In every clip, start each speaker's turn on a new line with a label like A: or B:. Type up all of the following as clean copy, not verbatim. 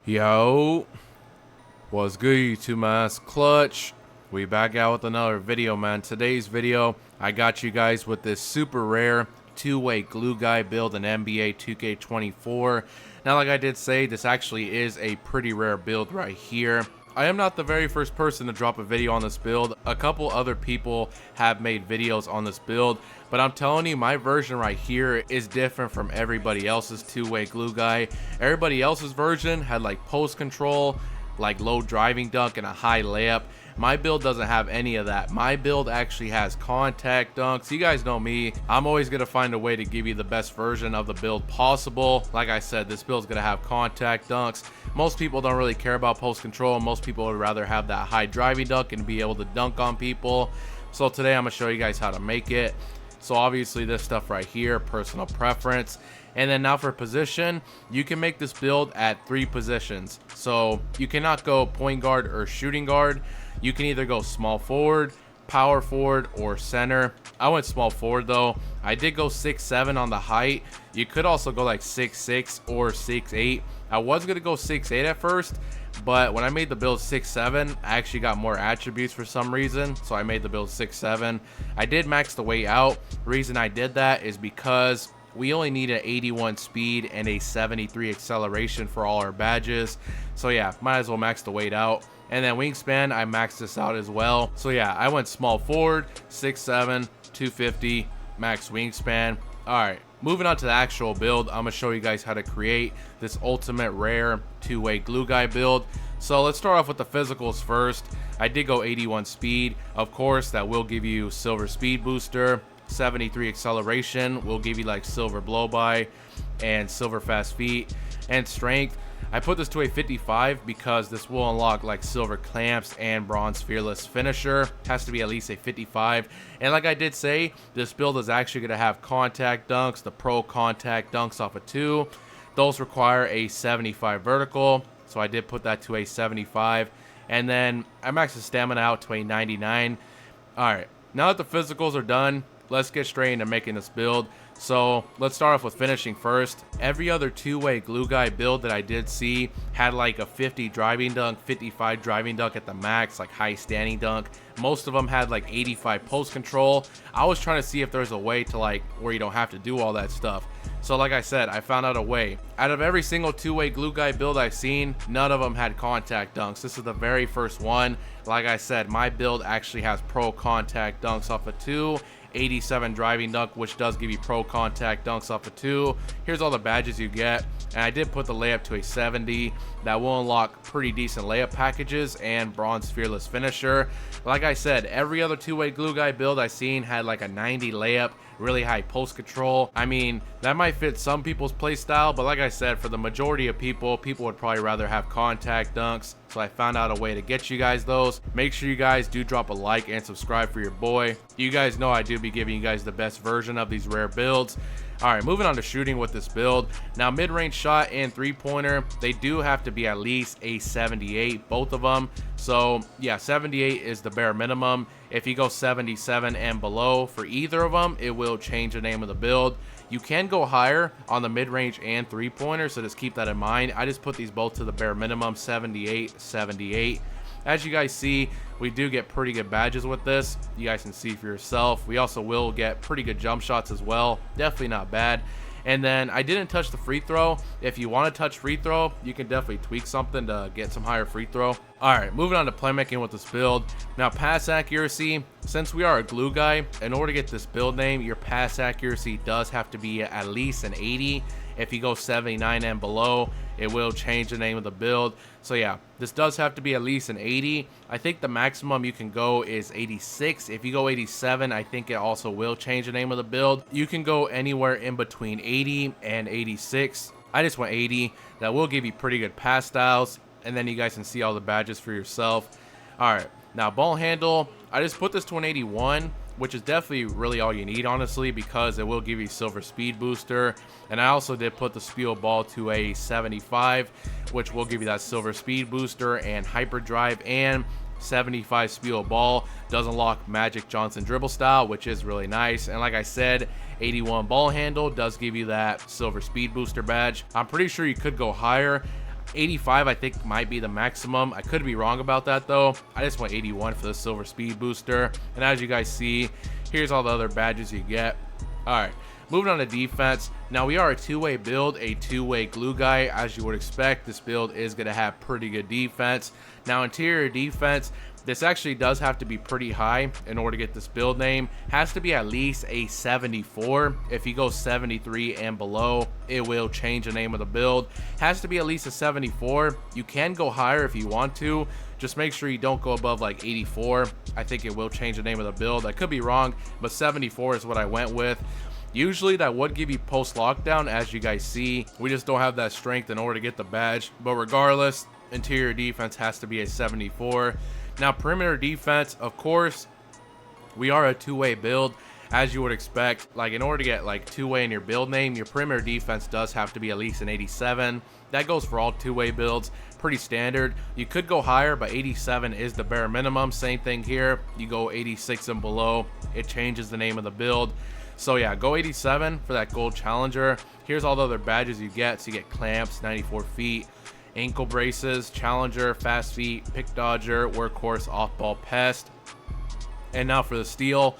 A: Yo, what's good YouTube, man? It's Clutch. We back out with another video, man. Today's video, I got you guys with this super rare two-way glue guy build in NBA 2K24. Now, like I did say, this actually is a pretty rare build right here. I am not the very first person to drop a video on this build. A couple other people have made videos on this build, but I'm telling you, my version right here is different from everybody else's two-way glue guy. Everybody else's version had like post control, like low driving dunk, and a high layup. My build doesn't have any of that. My build actually has contact dunks. You guys know me. I'm always going to find a way to give you the best version of the build possible. Like I said, this build's going to have contact dunks. Most people don't really care about post control. Most people would rather have that high driving dunk and be able to dunk on people. So today I'm going to show you guys how to make it. So obviously this stuff right here, personal preference. And then now for position, you can make this build at 3 positions. So you cannot go point guard or shooting guard. You can either go small forward, power forward, or center. I went small forward though. I did go 6'7" on the height. You could also go like 6'6" or 6'8". I was going to go 6'8" at first, but when I made the build 6'7", I actually got more attributes for some reason, so I made the build 6'7". I did max the weight out. The reason I did that is because we only need an 81 speed and a 73 acceleration for all our badges. So yeah, might as well max the weight out. And then wingspan, I maxed this out as well. So yeah, I went small forward, 6'7", 250, max wingspan. All right, moving on to the actual build, I'm gonna show you guys how to create this ultimate rare two-way glue guy build. So let's start off with the physicals first. I did go 81 speed. Of course, that will give you silver speed booster. 73 acceleration will give you like silver blow by and silver fast feet. And strength, I put this to a 55 because this will unlock like silver clamps and bronze fearless finisher. Has to be at least a 55. And like I did say, this build is actually going to have contact dunks, the pro contact dunks off of 2. Those require a 75 vertical, so I did put that to a 75. And then I maxed the stamina out to a 99. All right, now that the physicals are done, let's get straight into making this build. So let's start off with finishing first. Every other two-way glue guy build that I did see had like a 50 driving dunk, 55 driving dunk at the max, like high standing dunk. Most of them had like 85 post control. I was trying to see if there's a way to like where you don't have to do all that stuff. So like I said, I found out a way. Out of every single two-way glue guy build I've seen, none of them had contact dunks. This is the very first one. Like I said, my build actually has pro contact dunks off of 2. 87 driving dunk, which does give you pro contact dunks off of 2. Here's all the badges you get, and I did put the layup to a 70. That will unlock pretty decent layup packages and bronze fearless finisher. Like I said, every other two-way glue guy build I seen had like a 90 layup, really high post control. I mean, that might fit some people's play style, but like I said, for the majority of people would probably rather have contact dunks. So I found out a way to get you guys those. Make sure you guys do drop a like and subscribe for your boy. You guys know I do be giving you guys the best version of these rare builds. All right, moving on to shooting with this build. Now, mid-range shot and three-pointer, they do have to be at least a 78, both of them. So yeah, 78 is the bare minimum. If you go 77 and below for either of them, it will change the name of the build. You can go higher on the mid-range and three-pointer, so just keep that in mind. I just put these both to the bare minimum, 78, 78. As you guys see, we do get pretty good badges with this. You guys can see for yourself. We also will get pretty good jump shots as well. Definitely not bad. And then I didn't touch the free throw. If you want to touch free throw, you can definitely tweak something to get some higher free throw. All right, moving on to playmaking with this build. Now, pass accuracy, since we are a glue guy, in order to get this build name, your pass accuracy does have to be at least an 80. If you go 79 and below, it will change the name of the build. So yeah, this does have to be at least an 80. I think the maximum you can go is 86. If you go 87, I think it also will change the name of the build. You can go anywhere in between 80 and 86. I just went 80. That will give you pretty good pass styles, and then you guys can see all the badges for yourself. All right, now ball handle, I just put this to an 81, which is definitely really all you need, honestly, because it will give you silver speed booster. And I also did put the speed ball to a 75, which will give you that silver speed booster and hyper drive, and 75 speed ball does unlock Magic Johnson dribble style, which is really nice. And like I said, 81 ball handle does give you that silver speed booster badge. I'm pretty sure you could go higher. 85 I think might be the maximum. I could be wrong about that though. I just went 81 for the silver speed booster. And as you guys see, here's all the other badges you get. Alright, moving on to defense. Now we are a two-way build, a two-way glue guy. As you would expect, this build is going to have pretty good defense. Now interior defense, this actually does have to be pretty high in order to get this build name. Has to be at least a 74. If you go 73 and below, it will change the name of the build. Has to be at least a 74. You can go higher if you want to. Just make sure you don't go above like 84. I think it will change the name of the build. I could be wrong, but 74 is what I went with. Usually that would give you post lockdown, as you guys see. We just don't have that strength in order to get the badge. But regardless, interior defense has to be a 74. Now perimeter defense, of course, we are a two-way build, as you would expect. Like in order to get like two-way in your build name, your perimeter defense does have to be at least an 87. That goes for all two-way builds, pretty standard. You could go higher, but 87 is the bare minimum. Same thing here, you go 86 and below, it changes the name of the build. So yeah, go 87 for that gold challenger. Here's all the other badges you get. So you get clamps, 94 feet, ankle braces, challenger, fast feet, pick dodger, workhorse, off-ball pest. And now for the steel,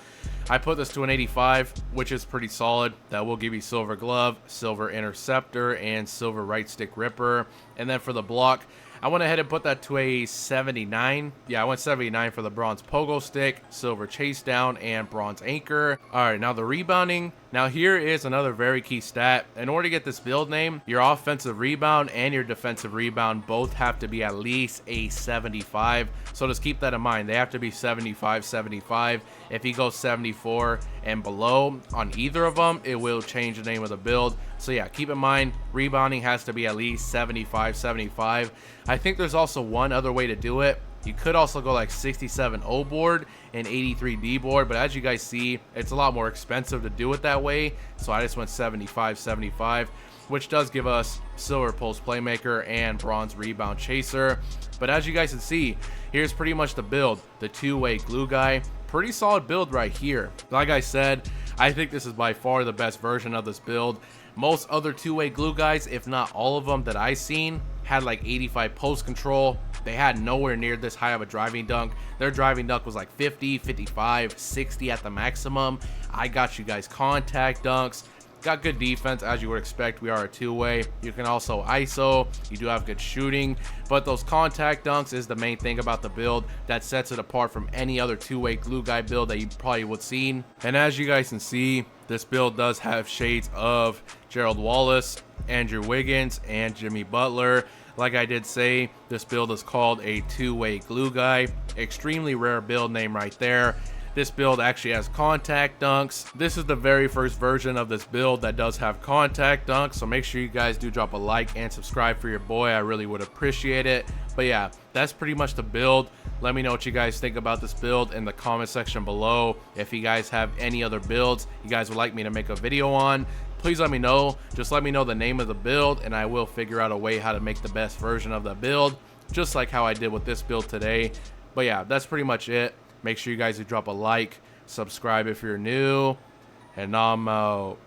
A: I put this to an 85, which is pretty solid. That will give you silver glove, silver interceptor, and silver right stick ripper. And then for the block, I went ahead and put that to a 79. Yeah, I went 79 for the bronze pogo stick, silver chase down, and bronze anchor. All right, now the rebounding. Now here is another very key stat. In order to get this build name, your offensive rebound and your defensive rebound both have to be at least a 75. So just keep that in mind. They have to be 75, 75. If you go 74 and below on either of them, it will change the name of the build. So yeah, keep in mind, rebounding has to be at least 75, 75. I think there's also one other way to do it. You could also go like 67 O board and 83 D board, but as you guys see, it's a lot more expensive to do it that way. So I just went 75, 75, which does give us silver post playmaker and bronze rebound chaser. But as you guys can see, here's pretty much the build, the two-way glue guy. Pretty solid build right here. Like I said, I think this is by far the best version of this build. Most other two-way glue guys, if not all of them that I seen, had like 85 post control. They had nowhere near this high of a driving dunk. Their driving dunk was like 50, 55, 60 at the maximum. I got you guys contact dunks. Got good defense, as you would expect. We are a two-way. You can also ISO. You do have good shooting, but those contact dunks is the main thing about the build that sets it apart from any other two-way glue guy build that you probably would seen. And as you guys can see, this build does have shades of Gerald Wallace, Andrew Wiggins, and Jimmy Butler. Like I did say, this build is called a two-way glue guy. Extremely rare build name right there. This build actually has contact dunks. This is the very first version of this build that does have contact dunks, so make sure you guys do drop a like and subscribe for your boy. I really would appreciate it. But yeah, that's pretty much the build. Let me know what you guys think about this build in the comment section below. If you guys have any other builds you guys would like me to make a video on, please let me know. Just let me know the name of the build and I will figure out a way how to make the best version of the build, just like how I did with this build today. But yeah, that's pretty much it. Make sure you guys do drop a like, subscribe if you're new, and I'm out.